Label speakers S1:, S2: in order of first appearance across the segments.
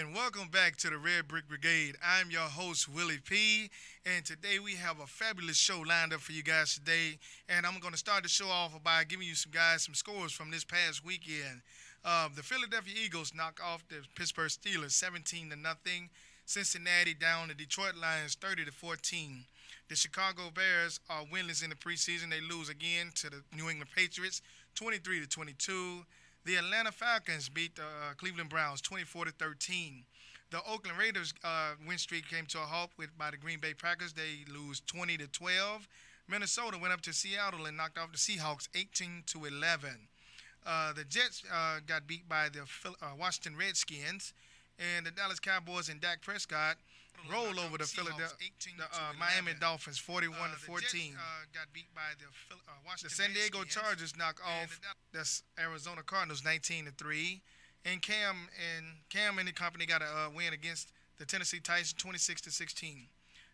S1: and welcome back to the Red Brick Brigade. I'm your host, Willie P., and today we have a fabulous show lined up for you guys today. And I'm going to start the show off by giving you some scores from this past weekend. The Philadelphia Eagles knock off the Pittsburgh Steelers 17 to nothing. Cincinnati down the Detroit Lions 30 to 14. The Chicago Bears are winless in the preseason. They lose again to the New England Patriots 23 to 22. The Atlanta Falcons beat the Cleveland Browns 24 to 13. The Oakland Raiders win streak came to a halt by the Green Bay Packers. They lose 20 to 12. Minnesota went up to Seattle and knocked off the Seahawks 18 to 11. The Jets got beat by the Washington Redskins, and the Dallas Cowboys and Dak Prescott roll over the Miami Dolphins 41 to 14. Got beat by the San Diego Chargers knock off the Arizona Cardinals 19 to 3, and Cam and the company got a win against the Tennessee Titans 26 to 16.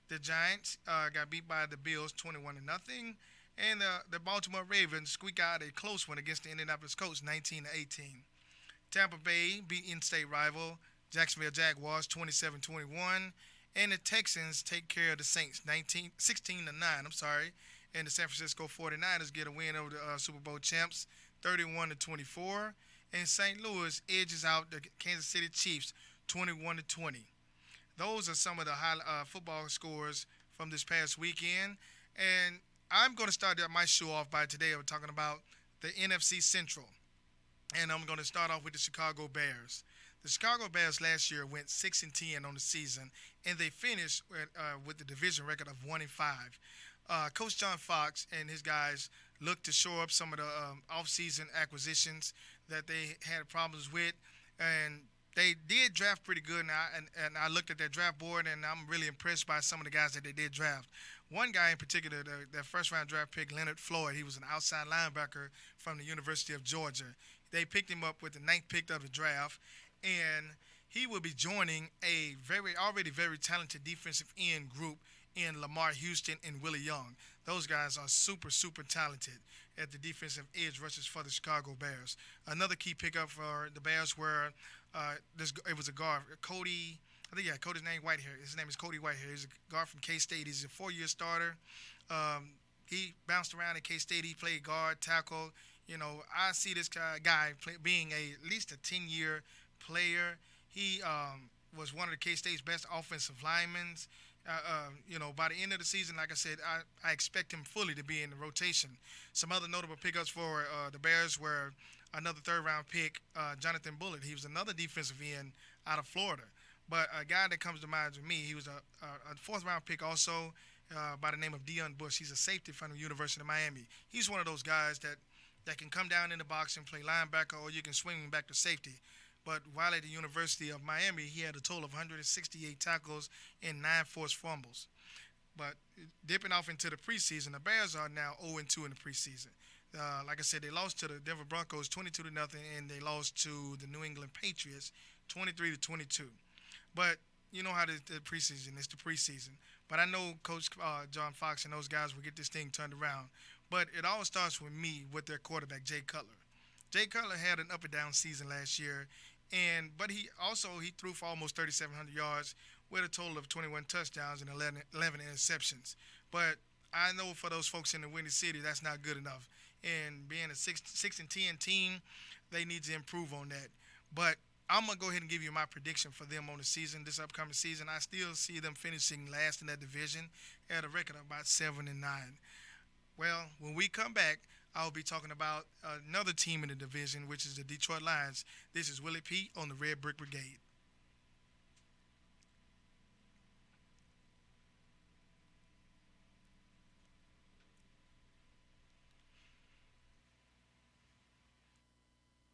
S1: The Giants got beat by the Bills 21 to nothing, and the Baltimore Ravens squeak out a close one against the Indianapolis Colts 19 to 18. Tampa Bay beat in-state rival Jacksonville Jaguars 27-21, and the Texans take care of the Saints 16 to 9. And the San Francisco 49ers get a win over the Super Bowl champs 31 to 24, and St. Louis edges out the Kansas City Chiefs 21 to 20. Those are some of the high football scores from this past weekend, and I'm going to start my show off by today. I'm talking about the NFC Central, and I'm going to start off with the Chicago Bears. The Chicago Bears last year went 6-10 on the season, and they finished with the division record of 1-5. Coach John Fox and his guys looked to shore up some of the off-season acquisitions that they had problems with, and they did draft pretty good. And I looked at their draft board, and I'm really impressed by some of the guys that they did draft. One guy in particular, their first-round draft pick, Leonard Floyd, he was an outside linebacker from the University of Georgia. They picked him up with the 9th pick of the draft, and he will be joining a already very talented defensive end group in Lamar Houston and Willie Young. Those guys are super, super talented at the defensive edge rushers for the Chicago Bears. Another key pickup for the Bears were it was a guard, Cody's name Whitehair. His name is Cody Whitehair. He's a guard from K-State. He's a 4-year starter. He bounced around at K-State. He played guard, tackle. I see this guy being at least a 10-year player. He was one of the K-State's best offensive linemen. By the end of the season, like I said, I expect him fully to be in the rotation. Some other notable pickups for the Bears were another third-round pick, Jonathan Bullitt. He was another defensive end out of Florida. But a guy that comes to mind to me, he was a fourth-round pick also by the name of Deion Bush. He's a safety from the University of Miami. He's one of those guys that can come down in the box and play linebacker, or you can swing him back to safety. But while at the University of Miami, he had a total of 168 tackles and 9 forced fumbles. But dipping off into the preseason, the Bears are now 0-2 in the preseason. Like I said, they lost to the Denver Broncos 22 to nothing, and they lost to the New England Patriots 23 to 22. But you know how the preseason is, the preseason. But I know Coach John Fox and those guys will get this thing turned around. But it all starts with me, with their quarterback, Jay Cutler. Jay Cutler had an up and down season last year, but he threw for almost 3,700 yards with a total of 21 touchdowns and 11 interceptions. But I know for those folks in the Windy City, that's not good enough. And being a 6-10 team, they need to improve on that. But I'm going to go ahead and give you my prediction for them on the season, this upcoming season. I still see them finishing last in that division at a record of about 7-9. Well, when we come back, I'll be talking about another team in the division, which is the Detroit Lions. This is Willie P. on the Red Brick Brigade.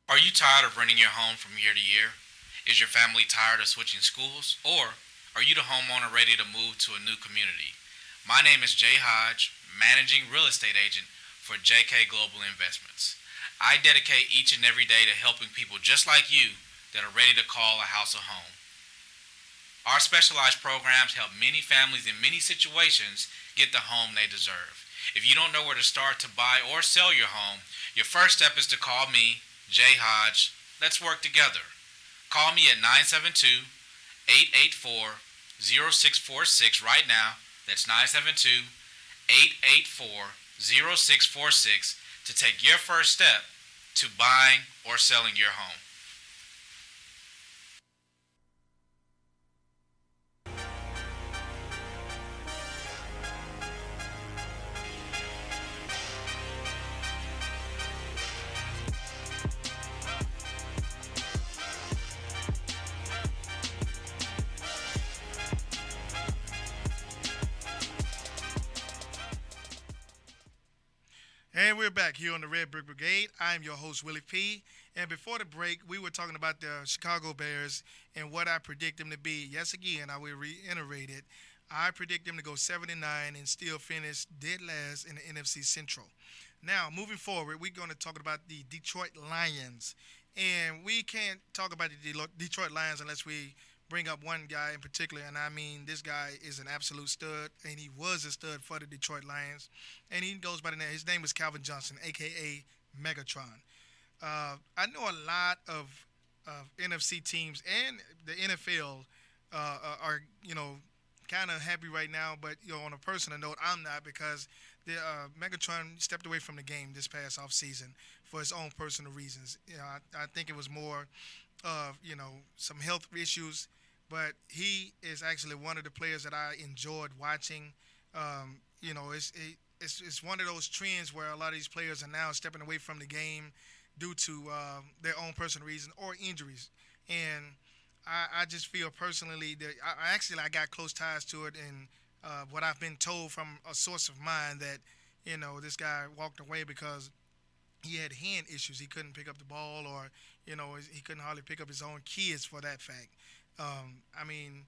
S2: Are you tired of renting your home from year to year? Is your family tired of switching schools? Or are you the homeowner ready to move to a new community? My name is Jay Hodge, managing real estate agent for JK Global Investments. I dedicate each and every day to helping people just like you that are ready to call a house a home. Our specialized programs help many families in many situations get the home they deserve. If you don't know where to start to buy or sell your home, your first step is to call me, Jay Hodge. Let's work together. Call me at 884-0646 right now. That's 972-884-0646 to take your first step to buying or selling your home.
S1: And we're back here on the Red Brick Brigade. I'm your host, Willie P. And before the break, we were talking about the Chicago Bears and what I predict them to be. Yes, again, I will reiterate it. I predict them to go 7-9 and still finish dead last in the NFC Central. Now, moving forward, we're going to talk about the Detroit Lions. And we can't talk about the Detroit Lions unless we bring up one guy in particular, and I mean this guy is an absolute stud, and he was a stud for the Detroit Lions, and he goes by the name. His name is Calvin Johnson, aka Megatron. I know a lot of NFC teams and the NFL are kind of happy right now, but on a personal note, I'm not because the Megatron stepped away from the game this past offseason for his own personal reasons. I think it was more of some health issues, but he is actually one of the players that I enjoyed watching. It's one of those trends where a lot of these players are now stepping away from the game due to their own personal reasons or injuries, and I just feel personally that I got close ties to it, and what I've been told from a source of mine that this guy walked away because he had hand issues. He couldn't pick up the ball, or he couldn't hardly pick up his own kids for that fact. I mean,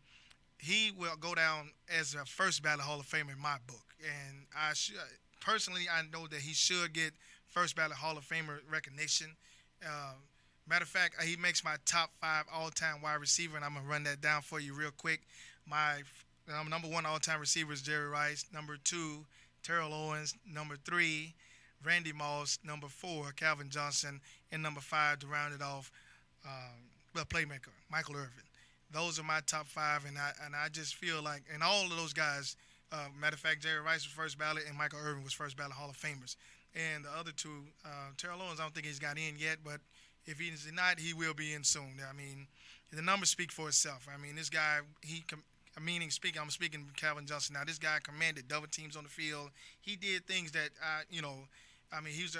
S1: he will go down as a first ballot Hall of Famer in my book, and personally I know that he should get first ballot Hall of Famer recognition. Uh, Matter of fact, he makes my top 5 all-time wide receiver, and I'm gonna run that down for you real quick. My number 1 all-time receiver is Jerry Rice. Number 2, Terrell Owens. Number 3, Randy Moss. Number 4, Calvin Johnson. And number 5, to round it off, the playmaker, Michael Irvin. Those are my top 5, and I just feel like, and all of those guys, matter of fact, Jerry Rice was first ballot, and Michael Irvin was first ballot Hall of Famers. And the other two, Terrell Owens, I don't think he's got in yet, but if he's not, he will be in soon. I mean, the numbers speak for itself. I mean, this guy, I'm speaking Calvin Johnson now. This guy commanded double teams on the field. He did things that, he was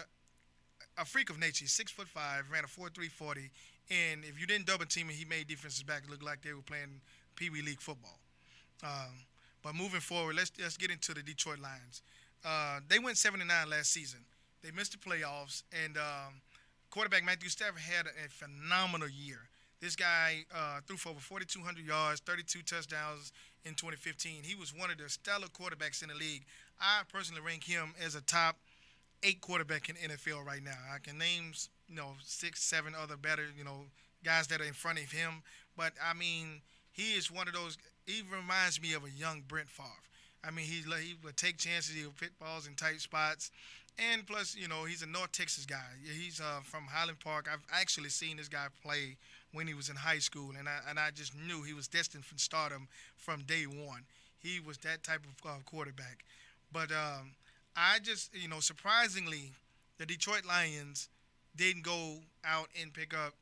S1: a freak of nature. He's 6'5", ran a 4.3 40, and if you didn't double team him, he made defenses back look like they were playing Pee Wee League football. But moving forward, let's get into the Detroit Lions. They went 7-9 last season. They missed the playoffs, and quarterback Matthew Stafford had a phenomenal year. This guy threw for over 4,200 yards, 32 touchdowns in 2015. He was one of the stellar quarterbacks in the league. I personally rank him as a top 8 quarterback in the NFL right now. I can name 6, 7 other better guys that are in front of him. But I mean, he is one of those. He reminds me of a young Brent Favre. I mean, he would take chances. He would pit balls in tight spots. And plus, he's a North Texas guy. He's from Highland Park. I've actually seen this guy play when he was in high school, and I just knew he was destined for stardom from day one. He was that type of quarterback. But I just, surprisingly, the Detroit Lions didn't go out and pick up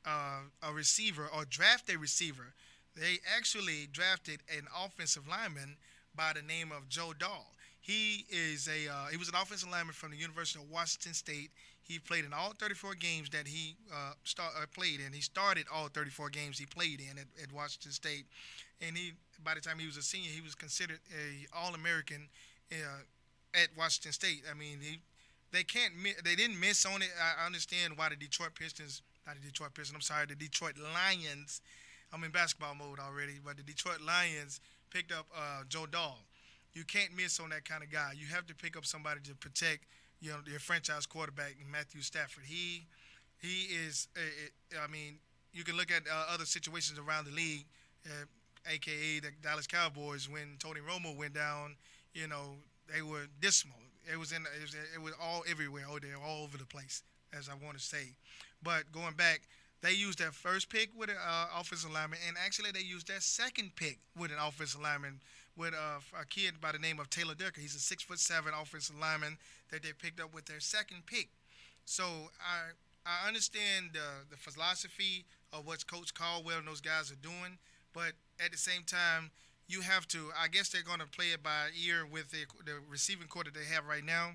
S1: a receiver or draft a receiver. They actually drafted an offensive lineman by the name of Joe Dahl. He was an offensive lineman from the University of Washington State. He played in all 34 games that he played in. He started all 34 games he played in at Washington State, and by the time he was a senior, he was considered a All-American at Washington State. I mean, they didn't miss on it. I understand why the Detroit Lions. I'm in basketball mode already, but the Detroit Lions picked up Joe Dahl. You can't miss on that kind of guy. You have to pick up somebody to protect, your franchise quarterback, Matthew Stafford. He is. You can look at other situations around the league, aka the Dallas Cowboys. When Tony Romo went down, they were dismal. It was all everywhere. Oh, they're all over the place, as I want to say. But going back, They used their first pick with an offensive lineman, and actually they used their second pick with an offensive lineman with a kid by the name of Taylor Decker. He's a 6'7" offensive lineman that they picked up with their second pick. So I understand the philosophy of what Coach Caldwell and those guys are doing, but at the same time, you have to. I guess they're going to play it by ear with the receiving core that they have right now.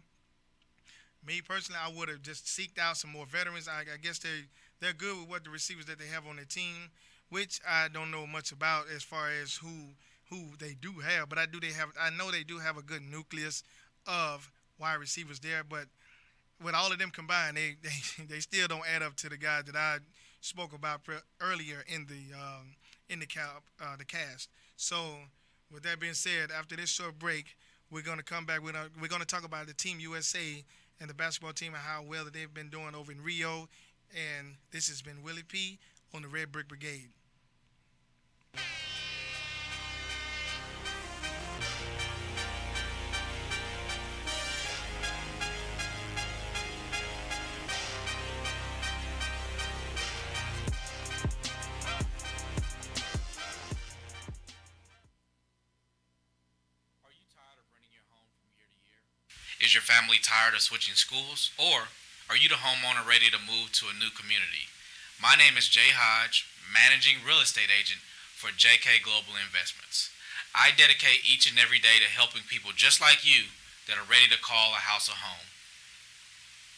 S1: Me personally, I would have just seeked out some more veterans. I guess they're good with what the receivers that they have on their team, which I don't know much about as far as who they do have. But I know they do have a good nucleus of wide receivers there. But with all of them combined, they still don't add up to the guy that I spoke about earlier in the cast. So with that being said, after this short break, we're gonna come back. We're gonna talk about the Team USA and the basketball team and how well that they've been doing over in Rio. And this has been Willie P on the Red Brick Brigade.
S2: Are you tired of renting your home from year to year? Is your family tired of switching schools? Or are you the homeowner ready to move to a new community? My name is Jay Hodge, managing real estate agent for JK Global Investments. I dedicate each and every day to helping people just like you that are ready to call a house a home.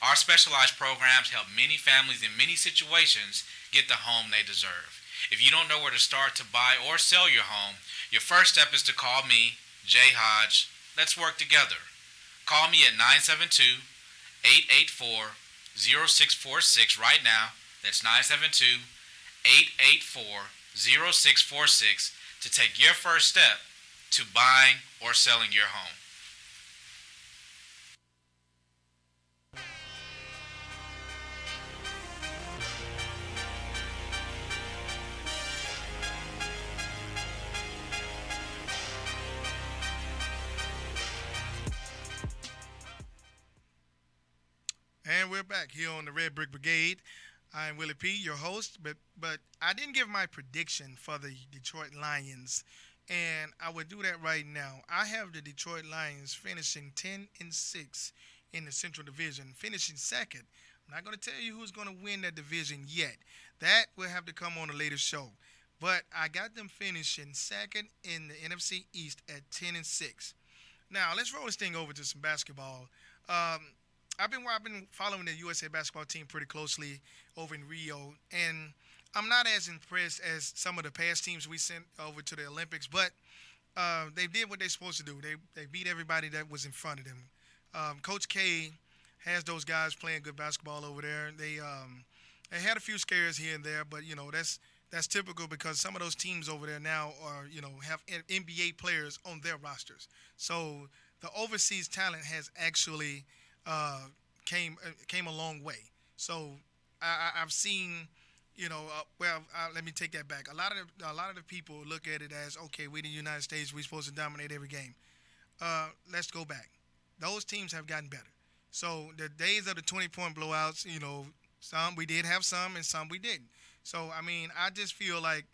S2: Our specialized programs help many families in many situations get the home they deserve. If you don't know where to start to buy or sell your home, your first step is to call me, Jay Hodge. Let's work together. Call me at 972-884-0646 right now. That's 972-884-0646 to take your first step to buying or selling your home.
S1: And we're back here on the Red Brick Brigade. I'm Willie P, your host, but I didn't give my prediction for the Detroit Lions, and I would do that right now. I have the Detroit Lions finishing 10-6 in the Central Division, finishing second. I'm not going to tell you who's going to win that division yet. That will have to come on a later show. But I got them finishing second in the NFC East at 10-6. Now let's roll this thing over to some basketball. I've been following the USA basketball team pretty closely over in Rio, and I'm not as impressed as some of the past teams we sent over to the Olympics, but they did what they're supposed to do. They beat everybody that was in front of them. Coach K has those guys playing good basketball over there. They had a few scares here and there, but that's typical because some of those teams over there now are have NBA players on their rosters. So the overseas talent has actually came a long way. So I've seen, let me take that back. A lot of the people look at it as, okay, we the United States, we're supposed to dominate every game. Let's go back. Those teams have gotten better. So the days of the 20-point blowouts, some we did have some and some we didn't. So I mean, I just feel like,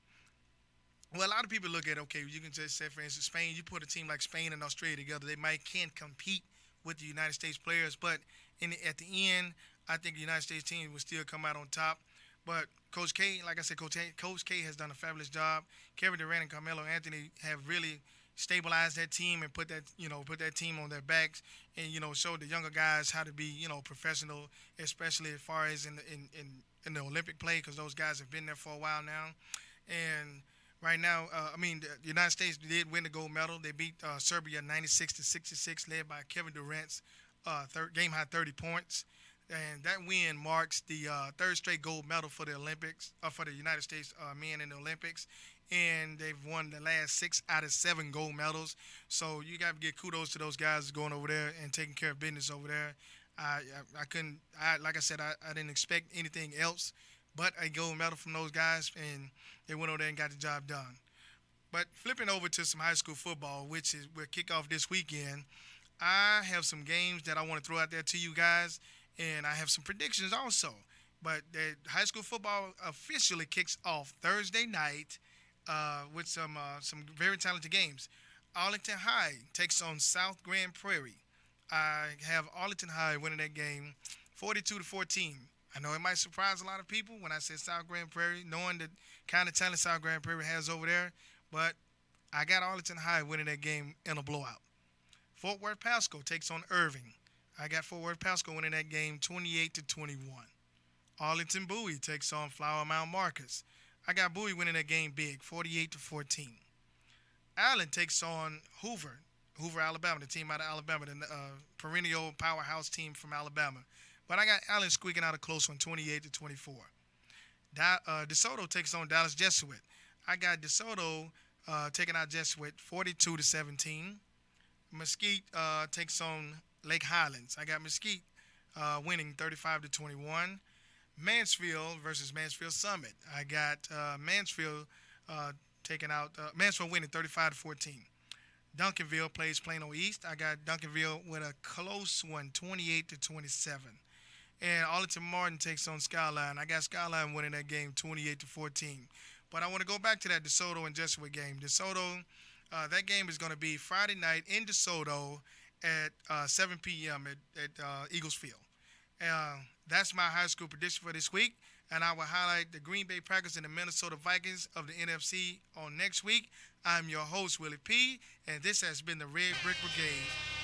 S1: well, a lot of people look at, okay, you can just say, for instance, Spain. You put a team like Spain and Australia together, they can't compete with the United States players, but at the end, I think the United States team will still come out on top. But Coach K, like I said, Coach K has done a fabulous job. Kevin Durant and Carmelo Anthony have really stabilized that team and put that team on their backs, and showed the younger guys how to be professional, especially as far as in the Olympic play, because those guys have been there for a while now. And right now, the United States did win the gold medal. They beat Serbia 96-66, led by Kevin Durant's game high 30 points. And that win marks the third straight gold medal for the Olympics, for the United States men in the Olympics. And they've won the last 6 out of 7 gold medals. So you got to give kudos to those guys going over there and taking care of business over there. Like I said, I didn't expect anything else but a gold medal from those guys, and they went over there and got the job done. But flipping over to some high school football, which will kick off this weekend, I have some games that I want to throw out there to you guys, and I have some predictions also. But the high school football officially kicks off Thursday night with some very talented games. Arlington High takes on South Grand Prairie. I have Arlington High winning that game 42 to 14. I know it might surprise a lot of people when I say South Grand Prairie, knowing the kind of talent South Grand Prairie has over there, but I got Arlington High winning that game in a blowout. Fort Worth Pasco takes on Irving. I got Fort Worth Pasco winning that game 28 to 21. Arlington Bowie takes on Flower Mound Marcus. I got Bowie winning that game big, 48 to 14. Allen takes on Hoover, Alabama, the team out of Alabama, the perennial powerhouse team from Alabama. But I got Allen squeaking out a close one, 28 to 24. DeSoto takes on Dallas Jesuit. I got DeSoto taking out Jesuit 42 to 17. Mesquite takes on Lake Highlands. I got Mesquite winning 35 to 21. Mansfield versus Mansfield Summit. I got Mansfield taking out Mansfield winning 35 to 14. Duncanville plays Plano East. I got Duncanville with a close one, 28 to 27. And Arlington Martin takes on Skyline. I got Skyline winning that game 28 to 14. But I want to go back to that DeSoto and Jesuit game. DeSoto, that game is going to be Friday night in DeSoto at 7 p.m. at Eagles Field. That's my high school prediction for this week. And I will highlight the Green Bay Packers and the Minnesota Vikings of the NFC on next week. I'm your host, Willie P., and this has been the Red Brick Brigade.